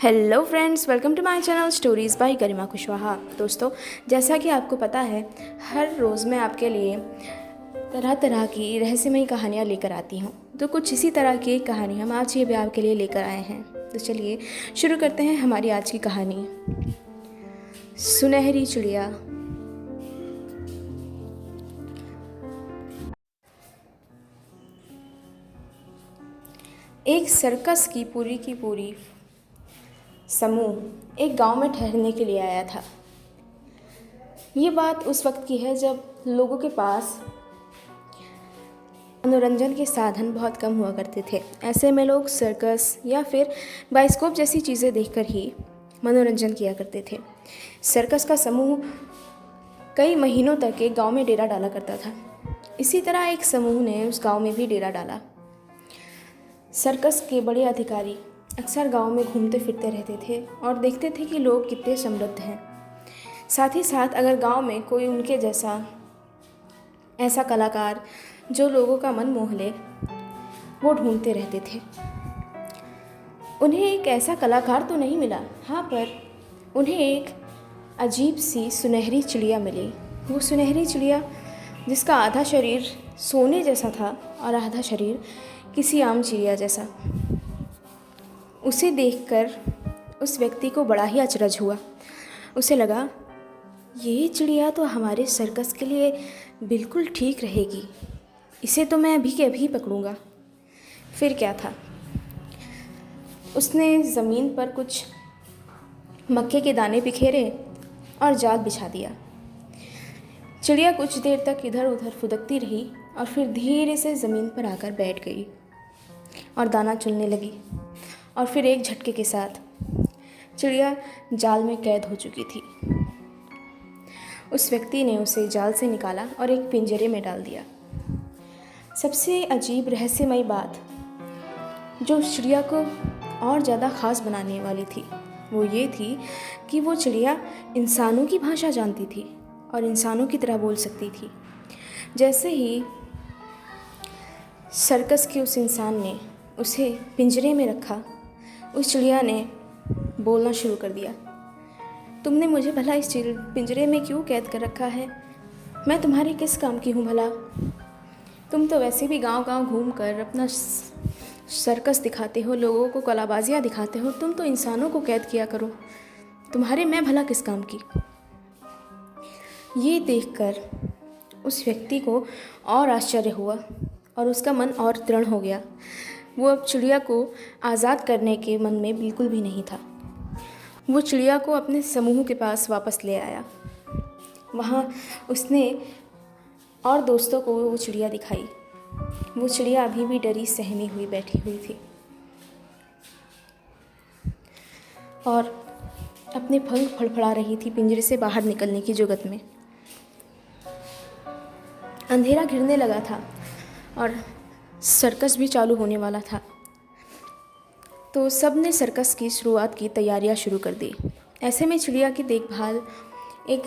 Hello friends, welcome to my channel stories by Garima Kushwaha. दोस्तों, जैसा कि आपको पता है, हर रोज़ मैं आपके लिए तरह तरह की रहस्यमयी कहानियाँ लेकर आती हूँ। तो कुछ इसी तरह की कहानी हम आज ये भी आपके लिए लेकर आए हैं। तो चलिए शुरू करते हैं हमारी आज की कहानी, सुनहरी चिड़िया। एक सर्कस की पूरी समूह एक गांव में ठहरने के लिए आया था। ये बात उस वक्त की है जब लोगों के पास मनोरंजन के साधन बहुत कम हुआ करते थे। ऐसे में लोग सर्कस या फिर बाइस्कोप जैसी चीज़ें देखकर ही मनोरंजन किया करते थे। सर्कस का समूह कई महीनों तक एक गांव में डेरा डाला करता था। इसी तरह एक समूह ने उस गांव में भी डेरा डाला। सर्कस के बड़े अधिकारी अक्सर गांव में घूमते फिरते रहते थे और देखते थे कि लोग कितने समृद्ध हैं। साथ ही साथ अगर गांव में कोई उनके जैसा ऐसा कलाकार जो लोगों का मन मोह ले, वो ढूंढते रहते थे। उन्हें एक ऐसा कलाकार तो नहीं मिला, हाँ, पर उन्हें एक अजीब सी सुनहरी चिड़िया मिली। वो सुनहरी चिड़िया जिसका आधा शरीर सोने जैसा था और आधा शरीर किसी आम चिड़िया जैसा। उसे देखकर उस व्यक्ति को बड़ा ही अचरज हुआ। उसे लगा, ये चिड़िया तो हमारे सर्कस के लिए बिल्कुल ठीक रहेगी। इसे तो मैं अभी के अभी पकड़ूंगा। फिर क्या था, उसने ज़मीन पर कुछ मक्के के दाने बिखेरे और जाल बिछा दिया। चिड़िया कुछ देर तक इधर उधर फुदकती रही और फिर धीरे से ज़मीन पर आकर बैठ गई और दाना चुनने लगी। और फिर एक झटके के साथ चिड़िया जाल में कैद हो चुकी थी। उस व्यक्ति ने उसे जाल से निकाला और एक पिंजरे में डाल दिया। सबसे अजीब रहस्यमयी बात जो चिड़िया को और ज़्यादा ख़ास बनाने वाली थी, वो ये थी कि वो चिड़िया इंसानों की भाषा जानती थी और इंसानों की तरह बोल सकती थी। जैसे ही सर्कस के उस इंसान ने उसे पिंजरे में रखा, उस चिड़िया ने बोलना शुरू कर दिया। तुमने मुझे भला इस पिंजरे में क्यों कैद कर रखा है? मैं तुम्हारे किस काम की हूँ भला? तुम तो वैसे भी गांव-गांव घूमकर अपना सर्कस दिखाते हो, लोगों को कलाबाजियाँ दिखाते हो। तुम तो इंसानों को कैद किया करो। तुम्हारे मैं भला किस काम की? ये देखकर उस व्यक्ति को और आश्चर्य हुआ और उसका मन और दृढ़ हो गया। वो अब चिड़िया को आज़ाद करने के मन में बिल्कुल भी नहीं था। वो चिड़िया को अपने समूह के पास वापस ले आया। वहाँ उसने और दोस्तों को वो चिड़िया दिखाई। वो चिड़िया अभी भी डरी सहमी हुई बैठी हुई थी और अपने पंख फड़फड़ा रही थी पिंजरे से बाहर निकलने की जुगत में। अंधेरा घिरने लगा था और सर्कस भी चालू होने वाला था। तो सब ने सर्कस की शुरुआत की तैयारियां शुरू कर दी। ऐसे में चिड़िया की देखभाल एक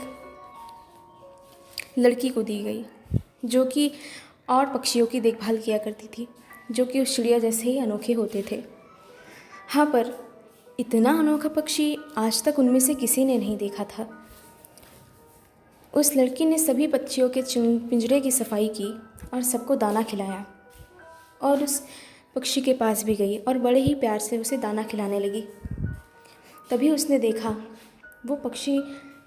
लड़की को दी गई, जो कि और पक्षियों की देखभाल किया करती थी, जो कि उस चिड़िया जैसे ही अनोखे होते थे। हाँ, पर इतना अनोखा पक्षी आज तक उनमें से किसी ने नहीं देखा था। उस लड़की ने सभी पक्षियों के पिंजरे की सफाई की और सबको दाना खिलाया और उस पक्षी के पास भी गई और बड़े ही प्यार से उसे दाना खिलाने लगी। तभी उसने देखा, वो पक्षी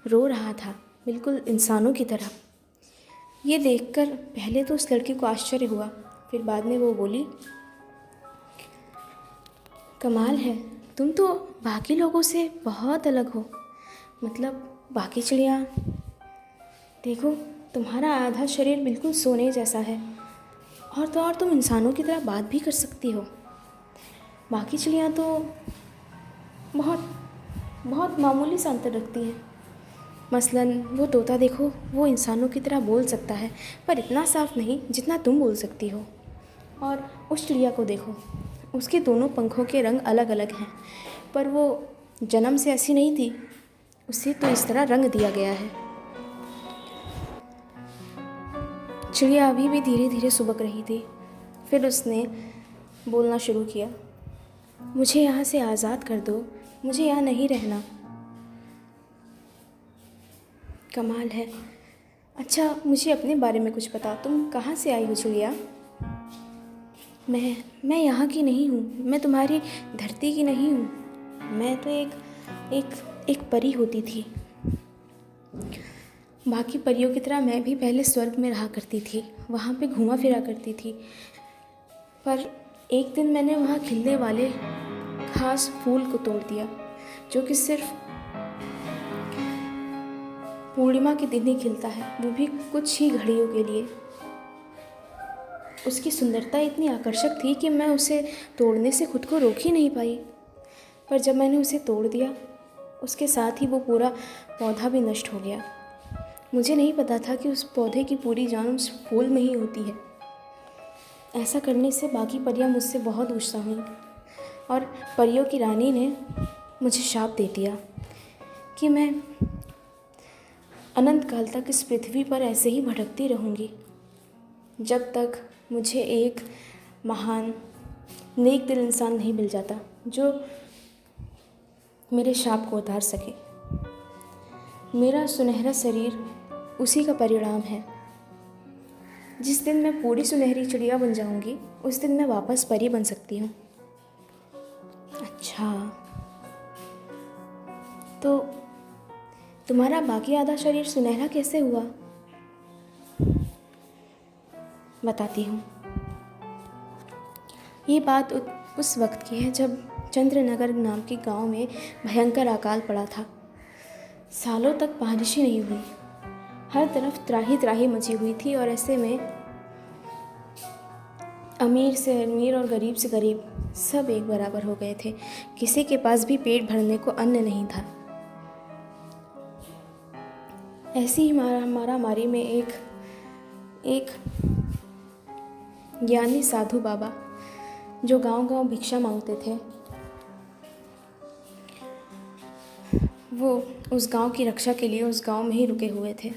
रो रहा था, बिल्कुल इंसानों की तरह। ये देखकर पहले तो उस लड़की को आश्चर्य हुआ, फिर बाद में वो बोली, कमाल है, तुम तो बाकी लोगों से बहुत अलग हो। मतलब बाकी चिड़िया, देखो, तुम्हारा आधा शरीर बिल्कुल सोने जैसा है और तो और तुम इंसानों की तरह बात भी कर सकती हो। बाकी चिड़ियाँ तो बहुत बहुत मामूली सा अंतर रखती हैं। मसलन वो तोता देखो, वो इंसानों की तरह बोल सकता है, पर इतना साफ नहीं जितना तुम बोल सकती हो। और उस चिड़िया को देखो, उसके दोनों पंखों के रंग अलग अलग हैं, पर वो जन्म से ऐसी नहीं थी, उसे तो इस तरह रंग दिया गया है। चिड़िया अभी भी धीरे धीरे सुबक रही थी। फिर उसने बोलना शुरू किया, मुझे यहाँ से आज़ाद कर दो, मुझे यहाँ नहीं रहना। कमाल है। अच्छा, मुझे अपने बारे में कुछ बताओ, तुम कहाँ से आई हो चिड़िया? मैं यहाँ की नहीं हूँ, मैं तुम्हारी धरती की नहीं हूँ। मैं तो एक परी होती थी। बाकी परियों की तरह मैं भी पहले स्वर्ग में रहा करती थी, वहाँ पे घूमा फिरा करती थी। पर एक दिन मैंने वहाँ खिलने वाले खास फूल को तोड़ दिया, जो कि सिर्फ पूर्णिमा के दिन ही खिलता है, वो भी कुछ ही घड़ियों के लिए। उसकी सुंदरता इतनी आकर्षक थी कि मैं उसे तोड़ने से खुद को रोक ही नहीं पाई। पर जब मैंने उसे तोड़ दिया, उसके साथ ही वो पूरा पौधा भी नष्ट हो गया। मुझे नहीं पता था कि उस पौधे की पूरी जान उस फूल में ही होती है। ऐसा करने से बाकी परियां मुझसे बहुत गुस्सा हुईं और परियों की रानी ने मुझे शाप दे दिया कि मैं अनंत काल तक इस पृथ्वी पर ऐसे ही भटकती रहूँगी, जब तक मुझे एक महान नेक दिल इंसान नहीं मिल जाता जो मेरे शाप को उतार सके। मेरा सुनहरा शरीर उसी का परिणाम है। जिस दिन मैं पूरी सुनहरी चिड़िया बन जाऊंगी, उस दिन मैं वापस परी बन सकती हूँ। अच्छा, तो तुम्हारा बाकी आधा शरीर सुनहरा कैसे हुआ? बताती हूँ। ये बात उस वक्त की है जब चंद्रनगर नाम के गांव में भयंकर अकाल पड़ा था। सालों तक बारिश ही नहीं हुई, हर तरफ त्राही त्राही मची हुई थी और ऐसे में अमीर से अमीर और गरीब से गरीब सब एक बराबर हो गए थे। किसी के पास भी पेट भरने को अन्न नहीं था। ऐसी ही मारामारी में एक ज्ञानी साधु बाबा जो गांव-गांव भिक्षा मांगते थे, वो उस गांव की रक्षा के लिए उस गांव में ही रुके हुए थे।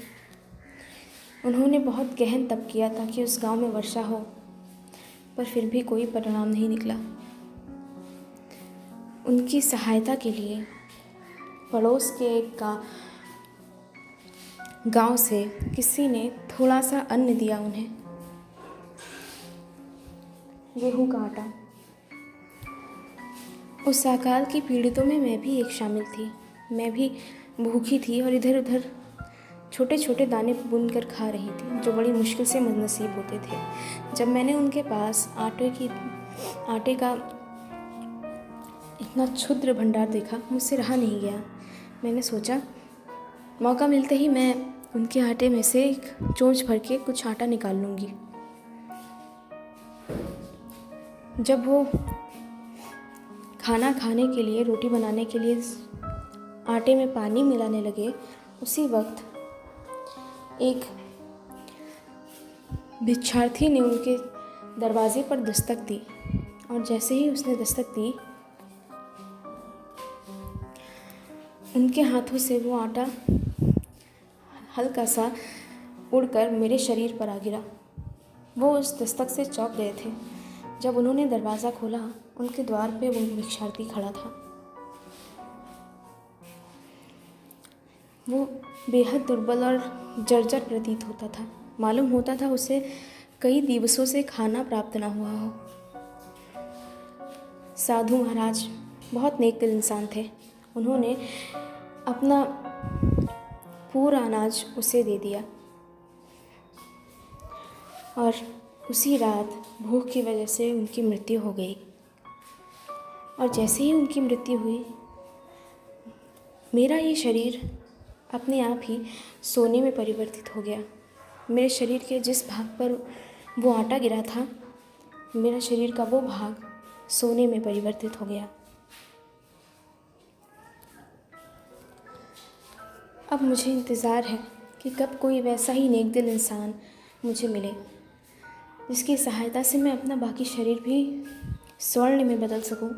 उन्होंने बहुत गहन तप किया ताकि उस गांव में वर्षा हो, पर फिर भी कोई परिणाम नहीं निकला। उनकी सहायता के लिए पड़ोस के एक गांव से किसी ने थोड़ा सा अन्न दिया उन्हें, गेहूं का आटा। उस अकाल की पीड़ितों में मैं भी एक शामिल थी। मैं भी भूखी थी और इधर उधर छोटे छोटे दाने बुनकर खा रही थी, जो बड़ी मुश्किल से नसीब होते थे। जब मैंने उनके पास आटे का इतना क्षुद्र भंडार देखा, मुझसे रहा नहीं गया। मैंने सोचा मौका मिलते ही मैं उनके आटे में से एक चोंच भर के कुछ आटा निकाल लूँगी। जब वो खाना खाने के लिए, रोटी बनाने के लिए आटे में पानी मिलाने लगे, उसी वक्त एक भिक्षार्थी ने उनके दरवाजे पर दस्तक दी और जैसे ही उसने दस्तक दी, उनके हाथों से वो आटा हल्का सा उड़कर मेरे शरीर पर आ गिरा। वो उस दस्तक से चौंक गए थे। जब उन्होंने दरवाज़ा खोला, उनके द्वार पे वो भिक्षार्थी खड़ा था। वो बेहद दुर्बल और जर्जर प्रतीत होता था। मालूम होता था उसे कई दिवसों से खाना प्राप्त न हुआ हो। साधु महाराज बहुत नेक दिल इंसान थे। उन्होंने अपना पूरा अनाज उसे दे दिया और उसी रात भूख की वजह से उनकी मृत्यु हो गई। और जैसे ही उनकी मृत्यु हुई, मेरा ये शरीर अपने आप ही सोने में परिवर्तित हो गया। मेरे शरीर के जिस भाग पर वो आटा गिरा था, मेरा शरीर का वो भाग सोने में परिवर्तित हो गया। अब मुझे इंतज़ार है कि कब कोई वैसा ही नेक दिल इंसान मुझे मिले, जिसकी सहायता से मैं अपना बाकी शरीर भी स्वर्ण में बदल सकूं,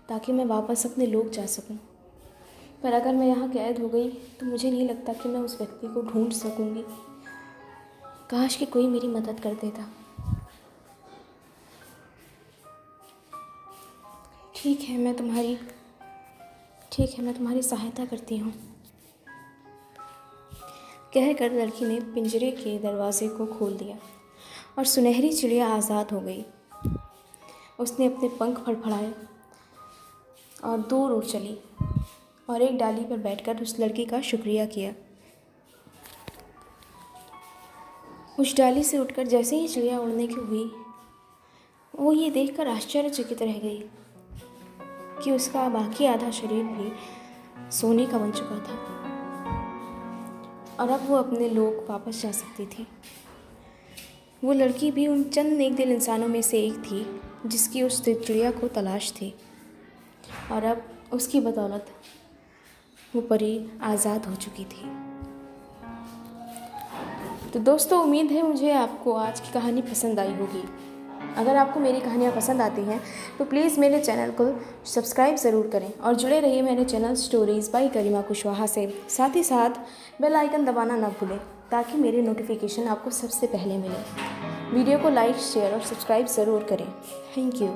ताकि मैं वापस अपने लोक जा सकूं। पर अगर मैं यहाँ कैद हो गई तो मुझे नहीं लगता कि मैं उस व्यक्ति को ढूंढ सकूंगी। काश कि कोई मेरी मदद कर देता। ठीक है, मैं तुम्हारी ठीक है, मैं तुम्हारी सहायता करती हूँ, कहकर लड़की ने पिंजरे के दरवाजे को खोल दिया और सुनहरी चिड़िया आज़ाद हो गई। उसने अपने पंख फड़फड़ाए और दूर उड़ चली और एक डाली पर बैठकर उस लड़की का शुक्रिया किया। उस डाली से उठकर जैसे ही चिड़िया उड़ने की हुई, वो ये देखकर आश्चर्यचकित रह गई कि उसका बाकी आधा शरीर भी सोने का बन चुका था और अब वो अपने लोक वापस जा सकती थी। वो लड़की भी उन चंद नेक दिल इंसानों में से एक थी जिसकी उस चिड़िया को तलाश थी, और अब उसकी बदौलत वो परी आज़ाद हो चुकी थी। तो दोस्तों, उम्मीद है मुझे आपको आज की कहानी पसंद आई होगी। अगर आपको मेरी कहानियाँ पसंद आती हैं तो प्लीज़ मेरे चैनल को सब्सक्राइब ज़रूर करें और जुड़े रहिए मेरे channel stories by Garima Kushwaha से। साथ ही साथ बेल आइकन दबाना ना भूलें ताकि मेरे नोटिफिकेशन आपको सबसे पहले मिले। वीडियो को लाइक, शेयर और सब्सक्राइब ज़रूर करें। Thank you.